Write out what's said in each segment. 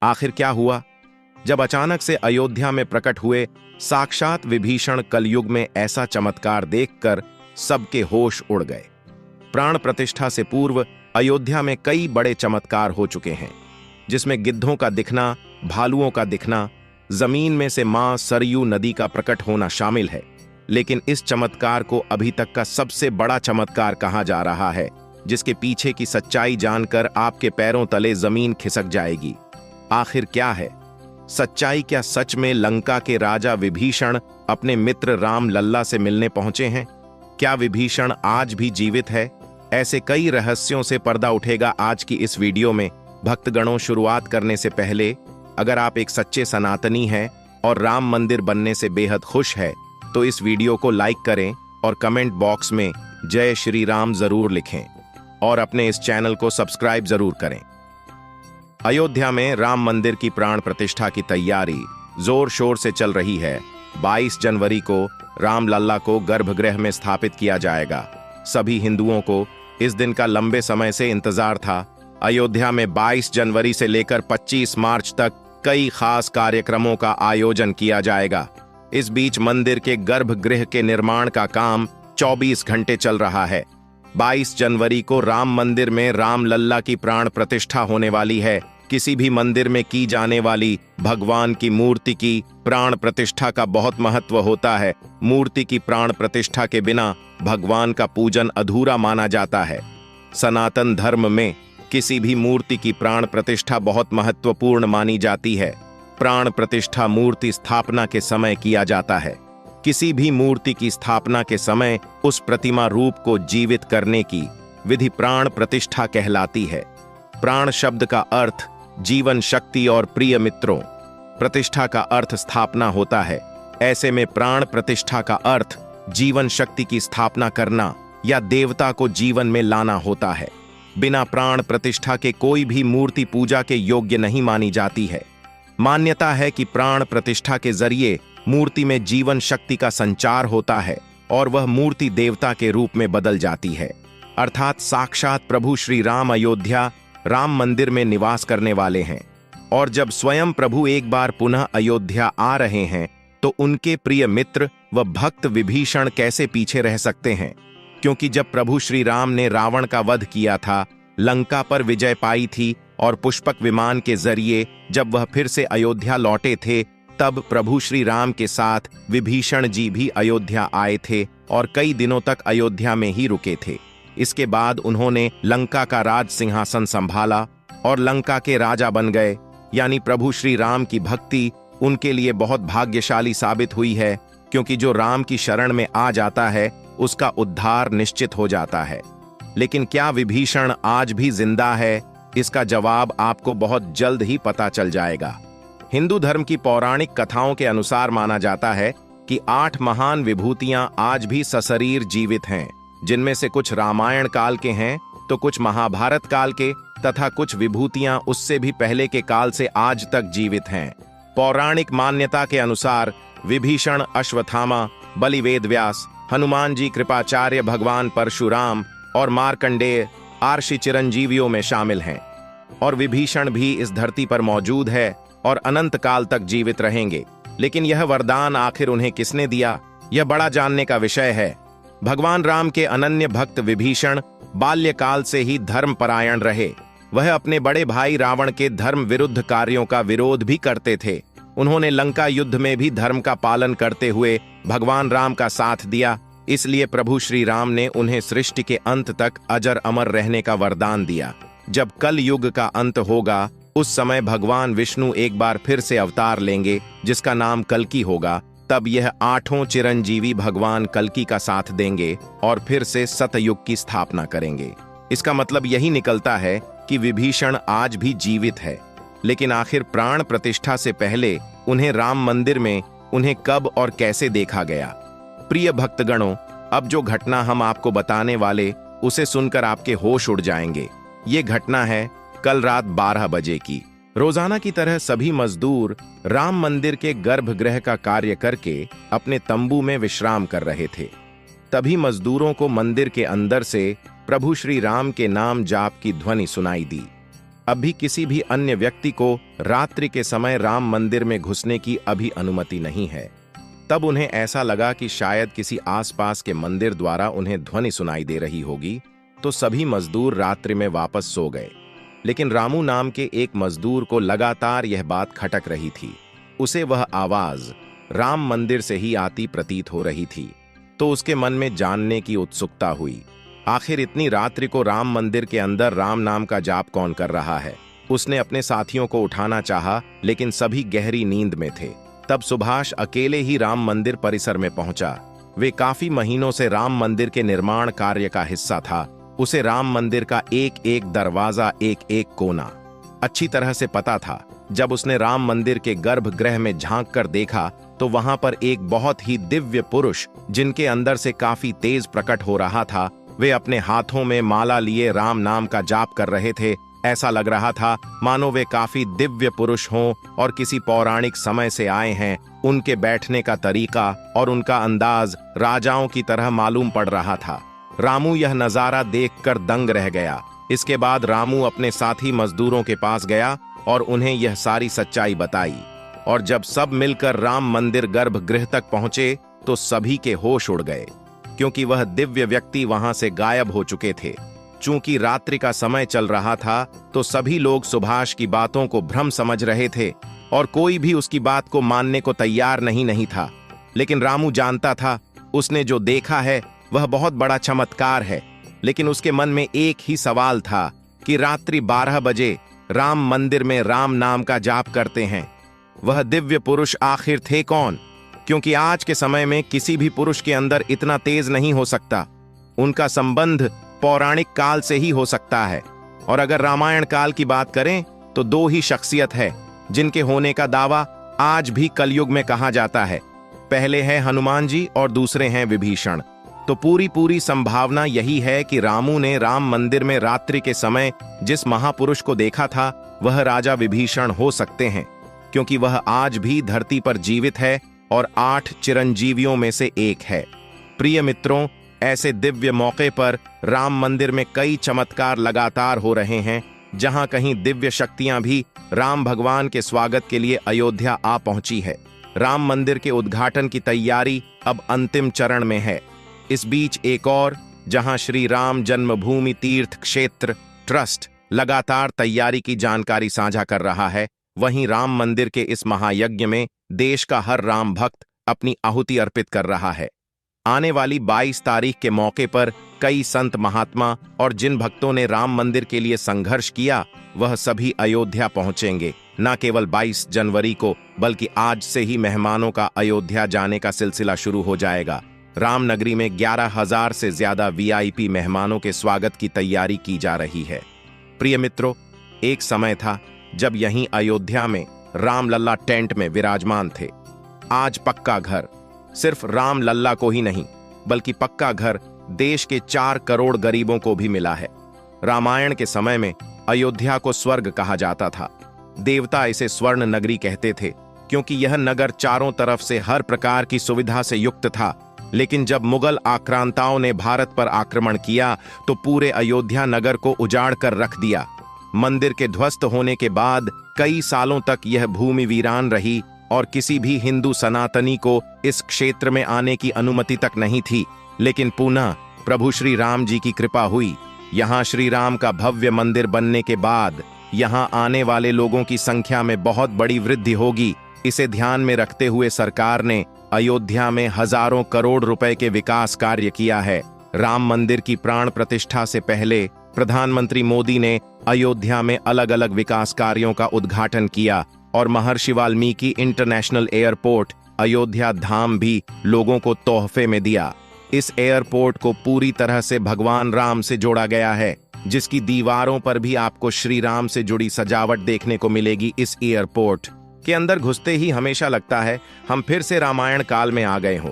आखिर क्या हुआ? जब अचानक से अयोध्या में प्रकट हुए साक्षात विभीषण कलयुग में ऐसा चमत्कार देखकर सबके होश उड़ गए। प्राण प्रतिष्ठा से पूर्व अयोध्या में कई बड़े चमत्कार हो चुके हैं, जिसमें गिद्धों का दिखना, भालुओं का दिखना, जमीन में से मां सरयू नदी का प्रकट होना शामिल है। लेकिन इस चमत्कार को अभी तक का सबसे बड़ा चमत्कार कहा जा रहा है, जिसके पीछे की सच्चाई जानकर आपके पैरों तले जमीन खिसक जाएगी। आखिर क्या है सच्चाई? क्या सच में लंका के राजा विभीषण अपने मित्र राम लल्ला से मिलने पहुंचे हैं? क्या विभीषण आज भी जीवित है? ऐसे कई रहस्यों से पर्दा उठेगा आज की इस वीडियो में। भक्तगणों, शुरुआत करने से पहले अगर आप एक सच्चे सनातनी हैं और राम मंदिर बनने से बेहद खुश है तो इस वीडियो को लाइक करें और कमेंट बॉक्स में जय श्री राम जरूर लिखें और अपने इस चैनल को सब्सक्राइब जरूर करें। अयोध्या में राम मंदिर की प्राण प्रतिष्ठा की तैयारी जोर शोर से चल रही है। 22 जनवरी को राम लल्ला को गर्भगृह में स्थापित किया जाएगा। सभी हिंदुओं को इस दिन का लंबे समय से इंतजार था। अयोध्या में 22 जनवरी से लेकर 25 मार्च तक कई खास कार्यक्रमों का आयोजन किया जाएगा। इस बीच मंदिर के गर्भगृह के निर्माण का काम 24 घंटे चल रहा है। 22 जनवरी को राम मंदिर में राम लल्ला की प्राण प्रतिष्ठा होने वाली है। किसी भी मंदिर में की जाने वाली भगवान की मूर्ति की प्राण प्रतिष्ठा का बहुत महत्व होता है। मूर्ति की प्राण प्रतिष्ठा के बिना भगवान का पूजन अधूरा माना जाता है। सनातन धर्म में किसी भी मूर्ति की प्राण प्रतिष्ठा बहुत महत्वपूर्ण मानी जाती है। प्राण प्रतिष्ठा मूर्ति स्थापना के समय किया जाता है। किसी भी मूर्ति की स्थापना के समय उस प्रतिमा रूप को जीवित करने की विधि प्राण प्रतिष्ठा कहलाती है। प्राण शब्द का अर्थ जीवन शक्ति और प्रिय मित्रों, प्रतिष्ठा का अर्थ स्थापना होता है। ऐसे में प्राण प्रतिष्ठा का अर्थ जीवन शक्ति की स्थापना करना या देवता को जीवन में लाना होता है। बिना प्राण प्रतिष्ठा के कोई भी मूर्ति पूजा के योग्य नहीं मानी जाती है। मान्यता है कि प्राण प्रतिष्ठा के जरिए मूर्ति में जीवन शक्ति का संचार होता है और वह मूर्ति देवता के रूप में बदल जाती है। अर्थात साक्षात प्रभु श्री राम अयोध्या राम मंदिर में निवास करने वाले हैं और जब स्वयं प्रभु एक बार पुनः अयोध्या आ रहे हैं तो उनके प्रिय मित्र व भक्त विभीषण कैसे पीछे रह सकते हैं? क्योंकि जब प्रभु श्री राम ने रावण का वध किया था, लंका पर विजय पाई थी और पुष्पक विमान के जरिए जब वह फिर से अयोध्या लौटे थे, तब प्रभु श्री राम के साथ विभीषण जी भी अयोध्या आए थे और कई दिनों तक अयोध्या में ही रुके थे। इसके बाद उन्होंने लंका का राज सिंहासन संभाला और लंका के राजा बन गए। यानी प्रभु श्री राम की भक्ति उनके लिए बहुत भाग्यशाली साबित हुई है, क्योंकि जो राम की शरण में आ जाता है उसका उद्धार निश्चित हो जाता है। लेकिन क्या विभीषण आज भी जिंदा है? इसका जवाब आपको बहुत जल्द ही पता चल जाएगा। हिंदू धर्म की पौराणिक कथाओं के अनुसार माना जाता है कि 8 महान विभूतियां आज भी सशरीर जीवित हैं, जिनमें से कुछ रामायण काल के हैं तो कुछ महाभारत काल के तथा कुछ विभूतियां उससे भी पहले के काल से आज तक जीवित हैं। पौराणिक मान्यता के अनुसार विभीषण अश्वत्थामा, बलि वेदव्यास, हनुमान जी कृपाचार्य, भगवान परशुराम और मार्कंडेय आर्षि चिरंजीवियों में शामिल हैं और विभीषण भी इस धरती पर मौजूद है और अनंत काल तक जीवित रहेंगे। लेकिन यह वरदान आखिर उन्हें किसने दिया, यह बड़ा जानने का विषय है। भगवान राम के अनन्य भक्त विभीषण बाल्यकाल से ही धर्मपरायण रहे। वह अपने बड़े भाई रावण के धर्म विरुद्ध कार्यों का विरोध भी करते थे। उन्होंने लंका युद्ध में भी धर्म का पालन करते हुए भगवान राम का साथ दिया। इसलिए प्रभु श्री राम ने उन्हें सृष्टि के अंत तक अजर अमर रहने का वरदान दिया। जब कल युग का अंत होगा उस समय भगवान विष्णु एक बार फिर से अवतार लेंगे, जिसका नाम कल्कि होगा। तब यह 8 चिरंजीवी भगवान कल्कि का साथ देंगे और फिर से सतयुग की स्थापना करेंगे। इसका मतलब यही निकलता है कि विभीषण आज भी जीवित है। लेकिन आखिर प्राण प्रतिष्ठा से पहले उन्हें राम मंदिर में उन्हें कब और कैसे देखा गया? प्रिय भक्तगणों, अब जो घटना हम आपको बताने वाले उसे सुनकर आपके होश उड़ जाएंगे। ये घटना है कल रात 12 बजे की। रोजाना की तरह सभी मजदूर राम मंदिर के गर्भगृह का कार्य करके अपने तंबू में विश्राम कर रहे थे। तभी मजदूरों को मंदिर के अंदर से प्रभु श्री राम के नाम जाप की ध्वनि सुनाई दी। अभी किसी भी अन्य व्यक्ति को रात्रि के समय राम मंदिर में घुसने की अभी अनुमति नहीं है। तब उन्हें ऐसा लगा कि शायद किसी आसपास के मंदिर द्वारा उन्हें ध्वनि सुनाई दे रही होगी, तो सभी मजदूर रात्रि में वापस सो गए। लेकिन रामू नाम के एक मजदूर को लगातार यह बात खटक रही थी। उसे वह आवाज राम मंदिर से ही आती प्रतीत हो रही थी, तो उसके मन में जानने की उत्सुकता हुई। आखिर इतनी रात्रि को राम मंदिर के अंदर राम नाम का जाप कौन कर रहा है? उसने अपने साथियों को उठाना चाहा, लेकिन सभी गहरी नींद में थे। तब सुभाष अकेले ही राम मंदिर परिसर में पहुंचा। वे काफी महीनों से राम मंदिर के निर्माण कार्य का हिस्सा था। उसे राम मंदिर का एक एक दरवाजा, एक एक कोना अच्छी तरह से पता था। जब उसने राम मंदिर के गर्भगृह में झांक कर देखा, तो वहां पर एक बहुत ही दिव्य पुरुष, जिनके अंदर से काफी तेज प्रकट हो रहा था, वे अपने हाथों में माला लिए राम नाम का जाप कर रहे थे। ऐसा लग रहा था मानो वे काफी दिव्य पुरुष हों और किसी पौराणिक समय से आए हैं। उनके बैठने का तरीका और उनका अंदाज राजाओं की तरह मालूम पड़ रहा था। रामू यह नजारा देखकर दंग रह गया। इसके बाद रामू अपने साथी मजदूरों के पास गया और उन्हें यह सारी सच्चाई बताई। और जब सब मिलकर राम मंदिर गर्भगृह तक पहुंचे, तो सभी के होश उड़ गए, क्योंकि वह दिव्य व्यक्ति वहां से गायब हो चुके थे। चूंकि रात्रि का समय चल रहा था, तो सभी लोग सुभाष की बातों को भ्रम समझ रहे थे और कोई भी उसकी बात को मानने को तैयार नहीं था। लेकिन रामू जानता था, उसने जो देखा है वह बहुत बड़ा चमत्कार है। लेकिन उसके मन में एक ही सवाल था कि रात्रि 12 बजे राम मंदिर में राम नाम का जाप करते हैं, वह दिव्य पुरुष आखिर थे कौन? क्योंकि आज के समय में किसी भी पुरुष के अंदर इतना तेज नहीं हो सकता। उनका संबंध पौराणिक काल से ही हो सकता है। और अगर रामायण काल की बात करें, तो 2 ही शख्सियत है जिनके होने का दावा आज भी कलयुग में कहा जाता है। पहले है हनुमान जी और दूसरे हैं विभीषण। तो पूरी संभावना यही है कि रामू ने राम मंदिर में रात्रि के समय जिस महापुरुष को देखा था, वह राजा विभीषण हो सकते हैं, क्योंकि वह आज भी धरती पर जीवित है और 8 चिरंजीवियों में से एक है। प्रिय मित्रों, ऐसे दिव्य मौके पर राम मंदिर में कई चमत्कार लगातार हो रहे हैं। जहां कहीं दिव्य शक्तियां भी राम भगवान के स्वागत के लिए अयोध्या आ पहुंची है। राम मंदिर के उद्घाटन की तैयारी अब अंतिम चरण में है। इस बीच एक और, जहां श्री राम जन्मभूमि तीर्थ क्षेत्र ट्रस्ट लगातार तैयारी की जानकारी साझा कर रहा है, वहीं राम मंदिर के इस महायज्ञ में देश का हर राम भक्त अपनी आहुति अर्पित कर रहा है। आने वाली 22 तारीख के मौके पर कई संत महात्मा और जिन भक्तों ने राम मंदिर के लिए संघर्ष किया, वह सभी अयोध्या पहुंचेंगे। न केवल 22 जनवरी को, बल्कि आज से ही मेहमानों का अयोध्या जाने का सिलसिला शुरू हो जाएगा। रामनगरी में 11,000 से ज्यादा वीआईपी मेहमानों के स्वागत की तैयारी की जा रही है। प्रिय मित्रों, एक समय था जब यहीं अयोध्या में राम लल्ला टेंट में विराजमान थे। आज पक्का घर सिर्फ राम लल्ला को ही नहीं, बल्कि पक्का घर देश के 4 करोड़ गरीबों को भी मिला है। रामायण के समय में अयोध्या को स्वर्ग कहा जाता था। देवता इसे स्वर्ण नगरी कहते थे, क्योंकि यह नगर चारों तरफ से हर प्रकार की सुविधा से युक्त था। लेकिन जब मुगल आक्रांताओं ने भारत पर आक्रमण किया, तो पूरे अयोध्या नगर को उजाड़ कर रख दिया। मंदिर के ध्वस्त होने के बाद कई सालों तक यह भूमि वीरान रही और किसी भी हिंदू सनातनी को इस क्षेत्र में आने की अनुमति तक नहीं थी। लेकिन पुनः प्रभु श्री राम जी की कृपा हुई। यहाँ श्री राम का भव्य मंदिर बनने के बाद यहाँ आने वाले लोगों की संख्या में बहुत बड़ी वृद्धि होगी। इसे ध्यान में रखते हुए सरकार ने अयोध्या में हजारों करोड़ रुपए के विकास कार्य किया है। राम मंदिर की प्राण प्रतिष्ठा से पहले प्रधानमंत्री मोदी ने अयोध्या में अलग अलग विकास कार्यों का उद्घाटन किया और महर्षि वाल्मीकि इंटरनेशनल एयरपोर्ट अयोध्या धाम भी लोगों को तोहफे में दिया। इस एयरपोर्ट को पूरी तरह से भगवान राम से जोड़ा गया है, जिसकी दीवारों पर भी आपको श्री राम से जुड़ी सजावट देखने को मिलेगी। इस एयरपोर्ट के अंदर घुसते ही हमेशा लगता है हम फिर से रामायण काल में आ गए हों।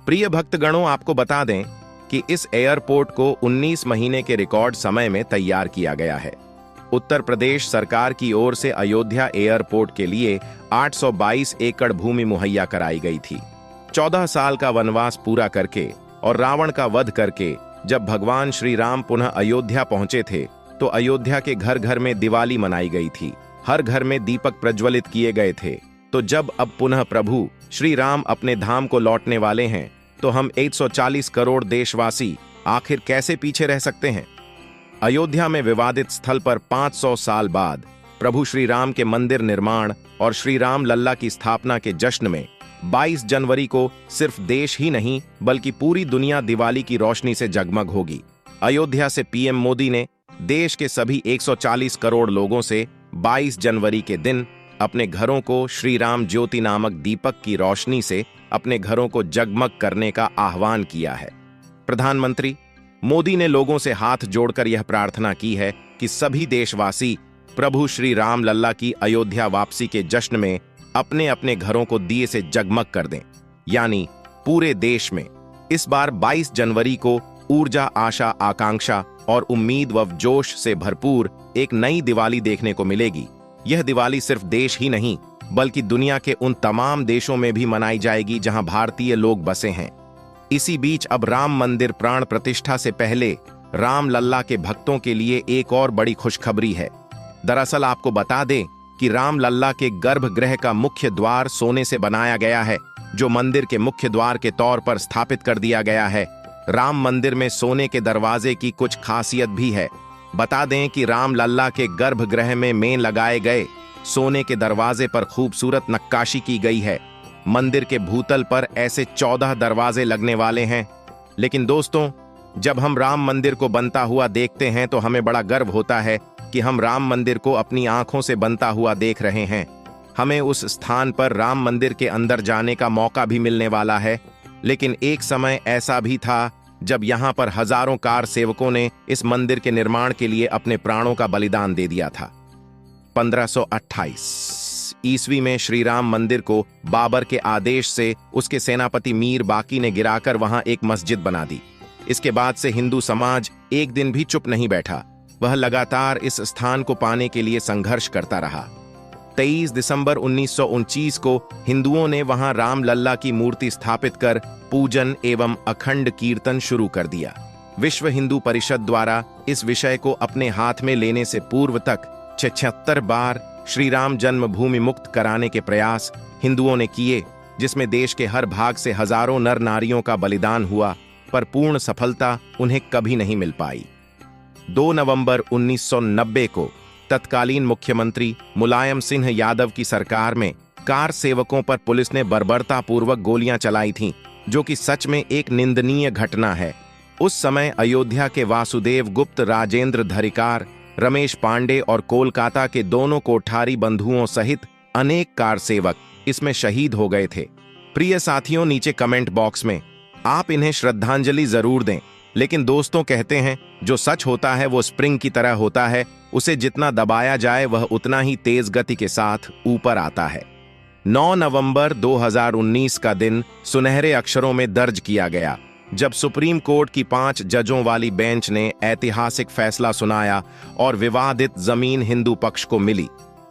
प्रिय भक्तगणों, आपको बता दें कि इस एयरपोर्ट को 19 महीने के रिकॉर्ड समय में तैयार किया गया है। उत्तर प्रदेश सरकार की ओर से अयोध्या एयरपोर्ट के लिए 822 एकड़ भूमि मुहैया कराई गई थी। 14 साल का वनवास पूरा करके और रावण का वध करके जब भगवान श्री राम पुनः अयोध्या पहुंचे थे, तो अयोध्या के घर घर में दिवाली मनाई गई थी, हर घर में दीपक प्रज्वलित किए गए थे। तो जब अब पुनः प्रभु श्री राम अपने धाम को लौटने वाले हैं, तो हम 140 करोड़ देशवासी आखिर कैसे पीछे रह सकते हैं। अयोध्या में विवादित स्थल पर 500 साल बाद प्रभु श्री राम के मंदिर निर्माण और श्री राम लल्ला की स्थापना के जश्न में 22 जनवरी को सिर्फ देश ही नहीं बल्कि पूरी दुनिया दिवाली की रोशनी से जगमग होगी। अयोध्या से पीएम मोदी ने देश के सभी 140 करोड़ लोगों से 22 जनवरी के दिन अपने घरों को श्री राम ज्योति नामक दीपक की रोशनी से अपने घरों को जगमग करने का आह्वान किया है। प्रधानमंत्री मोदी ने लोगों से हाथ जोड़कर यह प्रार्थना की है कि सभी देशवासी प्रभु श्री राम लल्ला की अयोध्या वापसी के जश्न में अपने अपने घरों को दिए से जगमग कर दें। यानी पूरे देश में इस बार 22 जनवरी को ऊर्जा, आशा, आकांक्षा और उम्मीद व जोश से भरपूर एक नई दिवाली देखने को मिलेगी। यह दिवाली सिर्फ देश ही नहीं बल्कि दुनिया के उन तमाम देशों में भी मनाई जाएगी जहां भारतीय लोग बसे हैं। इसी बीच अब राम मंदिर प्राण प्रतिष्ठा से पहले राम लल्ला के भक्तों के लिए एक और बड़ी खुशखबरी है। दरअसल आपको बता दें कि राम लल्ला के गर्भगृह का मुख्य द्वार सोने से बनाया गया है, जो मंदिर के मुख्य द्वार के तौर पर स्थापित कर दिया गया है। राम मंदिर में सोने के दरवाजे की कुछ खासियत भी है। बता दें कि राम लल्ला के गर्भगृह में लगाए गए सोने के दरवाजे पर खूबसूरत नक्काशी की गई है। मंदिर के भूतल पर ऐसे 14 दरवाजे लगने वाले हैं। लेकिन दोस्तों, जब हम राम मंदिर को बनता हुआ देखते हैं तो हमें बड़ा गर्व होता है कि हम राम मंदिर को अपनी आंखों से बनता हुआ देख रहे हैं। हमें उस स्थान पर राम मंदिर के अंदर जाने का मौका भी मिलने वाला है। लेकिन एक समय ऐसा भी था जब यहां पर हजारों कार सेवकों ने इस मंदिर के निर्माण के लिए अपने प्राणों का बलिदान दे दिया था। 1528 ईस्वी में श्री राम मंदिर को बाबर के आदेश से उसके सेनापति मीर बाकी ने गिराकर वहां एक मस्जिद बना दी। इसके बाद से हिंदू समाज एक दिन भी चुप नहीं बैठा। वह लगातार इस स्थान को पाने के लिए संघर्ष करता रहा। 23 दिसंबर 1929 को हिंदुओं ने वहां राम लल्ला की मूर्ति स्थापित कर पूजन एवं अखंड कीर्तन शुरू कर दिया। विश्व हिंदू परिषद द्वारा इस विषय को अपने हाथ में लेने से पूर्व तक 76 बार श्री राम जन्मभूमि मुक्त कराने के प्रयास हिंदुओं ने किए, जिसमें देश के हर भाग से हजारों नर नारियों का बलिदान हुआ, पर पूर्ण सफलता उन्हें कभी नहीं मिल पाई। 2 नवंबर 1990 को तत्कालीन मुख्यमंत्री मुलायम सिंह यादव की सरकार में कार सेवकों पर पुलिस ने बर्बरतापूर्वक गोलियां चलाई थीं, जो कि सच में एक निंदनीय घटना है। उस समय अयोध्या के वासुदेव गुप्त, राजेंद्र धरिकार, रमेश पांडे और कोलकाता के दोनों कोठारी बंधुओं सहित अनेक कार सेवक इसमें शहीद हो गए थे। प्रिय साथियों, नीचे कमेंट बॉक्स में आप इन्हें श्रद्धांजलि जरूर दें। लेकिन दोस्तों, कहते हैं जो सच होता है वो स्प्रिंग की तरह होता है, उसे जितना दबाया जाए वह उतना ही तेज गति के साथ ऊपर आता है। 9 नवंबर 2019 का दिन सुनहरे अक्षरों में दर्ज किया गया, जब सुप्रीम कोर्ट की 5 जजों वाली बेंच ने ऐतिहासिक फैसला सुनाया और विवादित जमीन हिंदू पक्ष को मिली।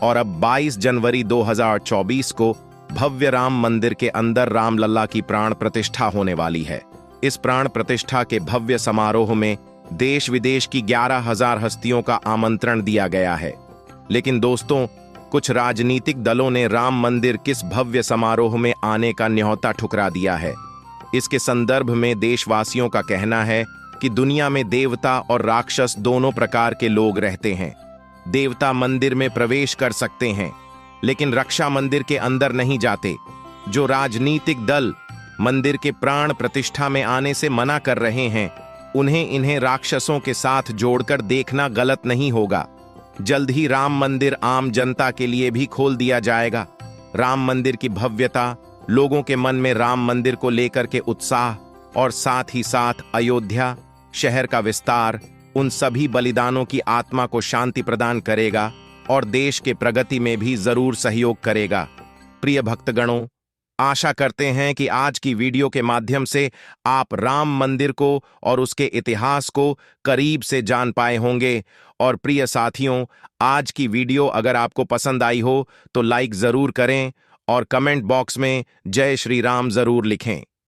और अब 22 जनवरी 2024 को भव्य राम मंदिर के अंदर राम लल्ला की प्राण प्रतिष्ठा होने वाली है। इस प्राण प्रतिष्ठा के भव्य समारोह में देश विदेश की 11,000 हस्तियों का आमंत्रण दिया गया है। लेकिन दोस्तों, कुछ राजनीतिक दलों ने राम मंदिर किस भव्य समारोह में आने का न्योता ठुकरा दिया है। इसके संदर्भ में देशवासियों का कहना है कि दुनिया में देवता और राक्षस दोनों प्रकार के लोग रहते हैं। देवता मंदिर में प्रवेश कर सकते हैं, लेकिन रक्षा मंदिर के अंदर नहीं जाते। जो राजनीतिक दल मंदिर के प्राण प्रतिष्ठा में आने से मना कर रहे हैं, उन्हें इन्हें राक्षसों के साथ जोड़कर देखना गलत नहीं होगा। जल्द ही राम मंदिर आम जनता के लिए भी खोल दिया जाएगा। राम मंदिर की भव्यता, लोगों के मन में राम मंदिर को लेकर के उत्साह और साथ ही साथ अयोध्या शहर का विस्तार उन सभी बलिदानों की आत्मा को शांति प्रदान करेगा और देश के प्रगति में भी जरूर सहयोग करेगा। प्रिय भक्तगणों, आशा करते हैं कि आज की वीडियो के माध्यम से आप राम मंदिर को और उसके इतिहास को करीब से जान पाए होंगे। और प्रिय साथियों, आज की वीडियो अगर आपको पसंद आई हो तो लाइक जरूर करें और कमेंट बॉक्स में जय श्री राम जरूर लिखें।